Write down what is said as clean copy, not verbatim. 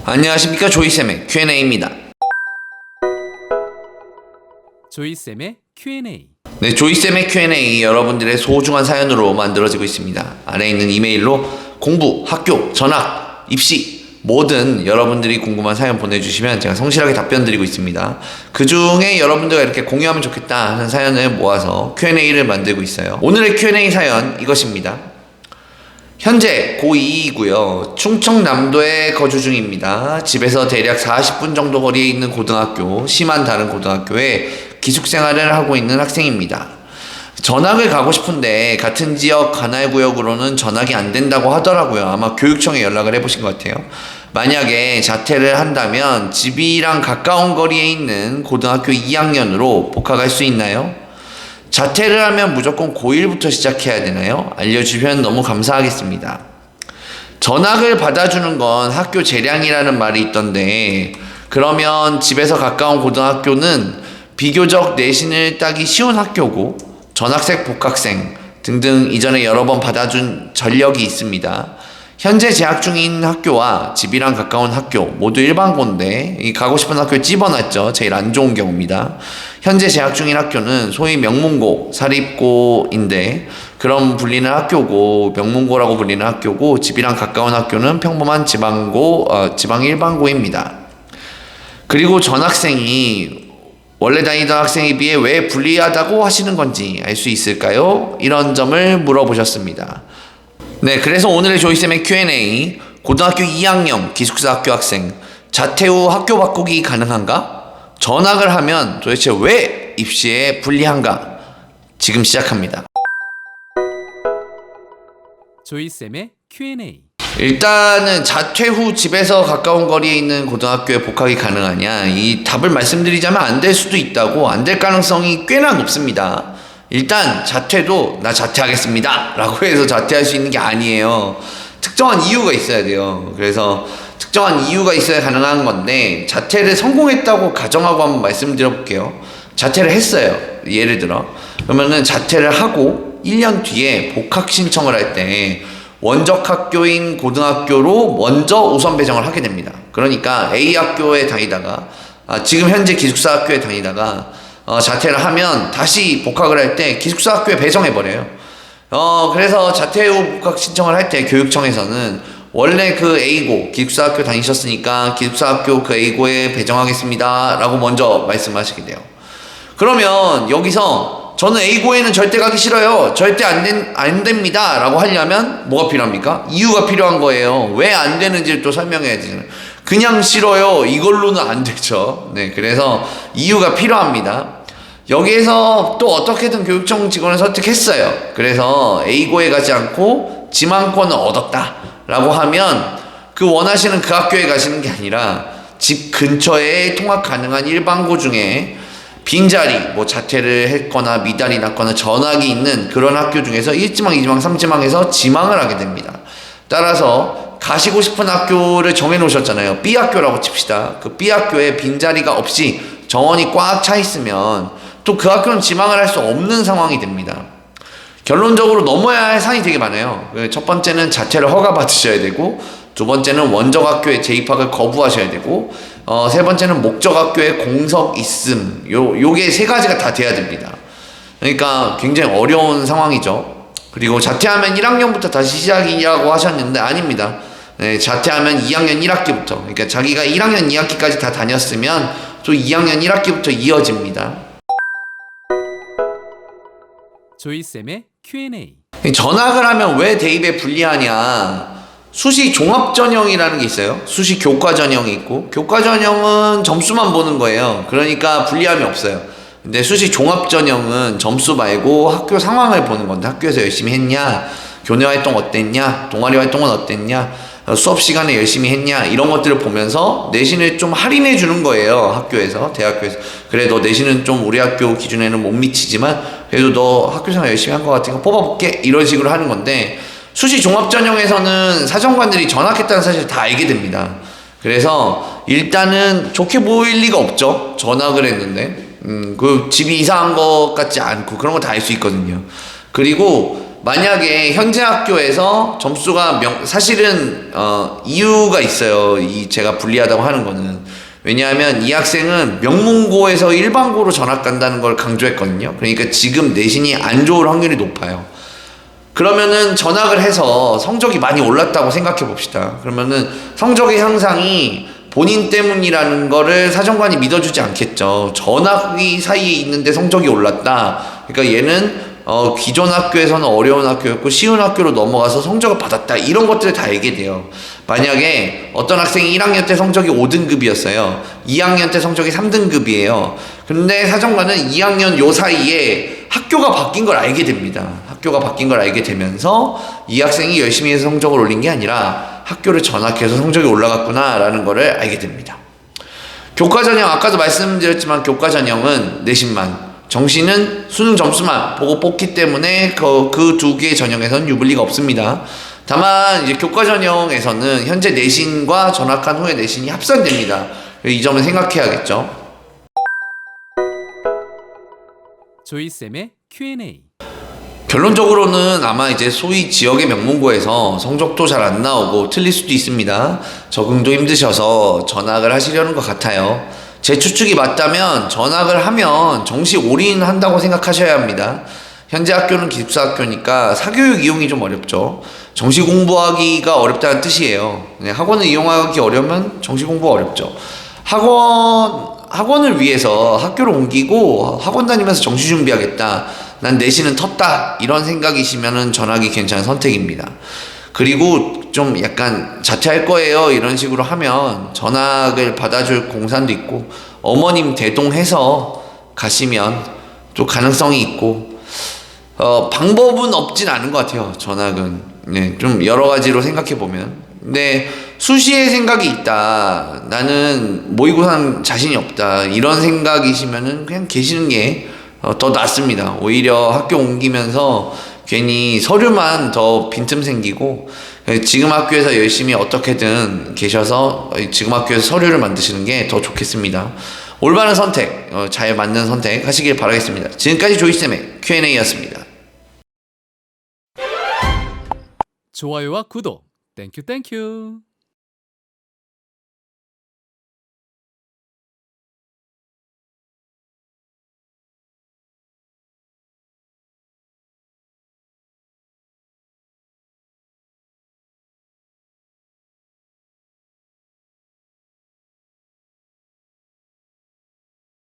안녕하십니까, 조이쌤의 Q&A입니다. 조이쌤의 Q&A. 네, 조이쌤의 Q&A 여러분들의 소중한 사연으로 만들어지고 있습니다. 아래에 있는 이메일로 공부, 학교, 전학, 입시 뭐든 여러분들이 궁금한 사연 보내주시면 제가 성실하게 답변 드리고 있습니다. 그 중에 여러분들과 이렇게 공유하면 좋겠다 하는 사연을 모아서 Q&A를 만들고 있어요. 오늘의 Q&A 사연 이것입니다. 현재 고2이고요. 충청남도에 거주 중입니다. 집에서 대략 40분 정도 거리에 있는 고등학교, 심한 다른 고등학교에 기숙생활을 하고 있는 학생입니다. 전학을 가고 싶은데 같은 지역 관할구역으로는 전학이 안 된다고 하더라고요. 아마 교육청에 연락을 해보신 것 같아요. 만약에 자퇴를 한다면 집이랑 가까운 거리에 있는 고등학교 2학년으로 복학할 수 있나요? 자퇴를 하면 무조건 고1부터 시작해야 되나요? 알려주시면 너무 감사하겠습니다. 전학을 받아주는 건 학교 재량이라는 말이 있던데, 그러면 집에서 가까운 고등학교는 비교적 내신을 따기 쉬운 학교고 전학생, 복학생 등등 이전에 여러 번 받아준 전력이 있습니다. 현재 재학 중인 학교와 집이랑 가까운 학교 모두 일반고인데 가고 싶은 학교 찝어놨죠. 제일 안 좋은 경우입니다. 현재 재학 중인 학교는 소위 명문고, 사립고인데 그런 불리는 학교고, 명문고라고 불리는 학교고, 집이랑 가까운 학교는 평범한 지방고, 지방 일반고입니다. 그리고 전학생이 원래 다니던 학생에 비해 왜 불리하다고 하시는 건지 알 수 있을까요? 이런 점을 물어보셨습니다. 네, 그래서 오늘의 조이쌤의 Q&A, 고등학교 2학년 기숙사 학교 학생, 자퇴 후 학교 바꾸기 가능한가? 전학을 하면 도대체 왜 입시에 불리한가? 지금 시작합니다. 조이쌤의 Q&A. 일단은 자퇴 후 집에서 가까운 거리에 있는 고등학교에 복학이 가능하냐, 이 답을 말씀드리자면 안 될 수도 있다고, 안 될 가능성이 꽤나 높습니다. 일단 자퇴도 나 자퇴하겠습니다 라고 해서 자퇴할 수 있는 게 아니에요. 특정한 이유가 있어야 돼요. 그래서 특정한 이유가 있어야 가능한 건데, 자퇴를 성공했다고 가정하고 한번 말씀드려 볼게요. 자퇴를 했어요. 예를 들어 그러면은 자퇴를 하고 1년 뒤에 복학 신청을 할 때 원적 학교인 고등학교로 먼저 우선 배정을 하게 됩니다. 그러니까 A 학교에 다니다가 지금 현재 기숙사 학교에 다니다가 자퇴를 하면 다시 복학을 할 때 기숙사 학교에 배정해버려요. 그래서 자퇴 후 복학 신청을 할 때 교육청에서는 원래 그 A고, 기숙사 학교 다니셨으니까 기숙사 학교 그 A고에 배정하겠습니다 라고 먼저 말씀하시게 돼요. 그러면 여기서 저는 A고에는 절대 가기 싫어요, 절대 안 됩니다 라고 하려면 뭐가 필요합니까? 이유가 필요한 거예요. 왜 안 되는지를 또 설명해야 되잖아요. 그냥 싫어요 이걸로는 안 되죠. 네, 그래서 이유가 필요합니다. 여기에서 또 어떻게든 교육청 직원을 설득했어요. 그래서 A고에 가지 않고 지망권을 얻었다 라고 하면 그 원하시는 그 학교에 가시는 게 아니라 집 근처에 통학 가능한 일반고 중에 빈자리, 뭐 자퇴를 했거나 미달이 났거나 전학이 있는 그런 학교 중에서 1지망, 2지망, 3지망에서 지망을 하게 됩니다. 따라서 가시고 싶은 학교를 정해 놓으셨잖아요. B 학교라고 칩시다. 그 B 학교에 빈자리가 없이 정원이 꽉 차 있으면 또 그 학교는 지망을 할 수 없는 상황이 됩니다. 결론적으로 넘어야 할 산이 되게 많아요. 첫 번째는 자퇴를 허가받으셔야 되고, 두 번째는 원적 학교에 재입학을 거부하셔야 되고, 세 번째는 목적 학교에 공석 있음, 요게 세 가지가 다 돼야 됩니다. 그러니까 굉장히 어려운 상황이죠. 그리고 자퇴하면 1학년부터 다시 시작이라고 하셨는데 아닙니다. 네, 자퇴하면 2학년 1학기부터, 그러니까 자기가 1학년 2학기까지 다 다녔으면 또 2학년 1학기부터 이어집니다. 조이쌤의 Q&A. 전학을 하면 왜 대입에 불리하냐? 수시 종합전형이라는 게 있어요. 수시 교과전형이 있고, 교과전형은 점수만 보는 거예요. 그러니까 불리함이 없어요. 근데 수시 종합전형은 점수 말고 학교 상황을 보는 건데, 학교에서 열심히 했냐, 교내 활동 어땠냐, 동아리 활동은 어땠냐, 수업 시간에 열심히 했냐, 이런 것들을 보면서 내신을 좀 할인해 주는 거예요. 학교에서, 대학교에서. 그래, 너 내신은 좀 우리 학교 기준에는 못 미치지만 그래도 너 학교생활 열심히 한 것 같으니까 뽑아볼게, 이런 식으로 하는 건데, 수시 종합전형에서는 사정관들이 전학했다는 사실을 다 알게 됩니다. 그래서 일단은 좋게 보일 리가 없죠. 전학을 했는데 그 집이 이상한 것 같지 않고 그런 거 다 알 수 있거든요. 그리고 만약에 현재 학교에서 점수가 사실은 이유가 있어요. 제가 불리하다고 하는 거는. 왜냐하면 이 학생은 명문고에서 일반고로 전학 간다는 걸 강조했거든요. 그러니까 지금 내신이 안 좋을 확률이 높아요. 그러면은 전학을 해서 성적이 많이 올랐다고 생각해 봅시다. 그러면은 성적의 향상이 본인 때문이라는 거를 사정관이 믿어주지 않겠죠. 전학이 사이에 있는데 성적이 올랐다. 그러니까 얘는 기존 학교에서는 어려운 학교였고 쉬운 학교로 넘어가서 성적을 받았다. 이런 것들을 다 알게 돼요. 만약에 어떤 학생이 1학년 때 성적이 5등급이었어요. 2학년 때 성적이 3등급이에요. 근데 사정관은 2학년 요 사이에 학교가 바뀐 걸 알게 됩니다. 학교가 바뀐 걸 알게 되면서 이 학생이 열심히 해서 성적을 올린 게 아니라 학교를 전학해서 성적이 올라갔구나 라는 거를 알게 됩니다. 교과전형, 아까도 말씀드렸지만 교과전형은 내신만, 정시는 수능 점수만 보고 뽑기 때문에 그 두 개의 전형에서는 유불리가 없습니다. 다만 이제 교과전형에서는 현재 내신과 전학한 후에 내신이 합산됩니다. 이 점을 생각해야겠죠. 조이쌤의 Q&A. 결론적으로는 아마 이제 소위 지역의 명문고에서 성적도 잘 안 나오고 틀릴 수도 있습니다. 적응도 힘드셔서 전학을 하시려는 것 같아요. 제 추측이 맞다면 전학을 하면 정시 올인한다고 생각하셔야 합니다. 현재 학교는 기숙사 학교니까 사교육 이용이 좀 어렵죠. 정시 공부하기가 어렵다는 뜻이에요. 학원을 이용하기 어려우면 정시 공부가 어렵죠. 학원을 위해서 학교를 옮기고 학원 다니면서 정시 준비하겠다. 난 내신은 텄다. 이런 생각이시면은 전학이 괜찮은 선택입니다. 그리고 좀 약간 자퇴할 거예요. 이런 식으로 하면 전학을 받아줄 공산도 있고 어머님 대동해서 가시면 또 가능성이 있고 방법은 없진 않은 것 같아요. 전학은. 네, 좀 여러 가지로 생각해 보면. 근데 수시에 생각이 있다. 나는 모의고사 자신이 없다. 이런 생각이시면은 그냥 계시는 게 더 낫습니다. 오히려 학교 옮기면서 괜히 서류만 더 빈틈 생기고 지금 학교에서 열심히 어떻게든 계셔서 지금 학교에서 서류를 만드시는 게 더 좋겠습니다. 올바른 선택, 잘 맞는 선택 하시길 바라겠습니다. 지금까지 조이쌤의 Q&A였습니다. 좋아요와 구독. 땡큐 땡큐.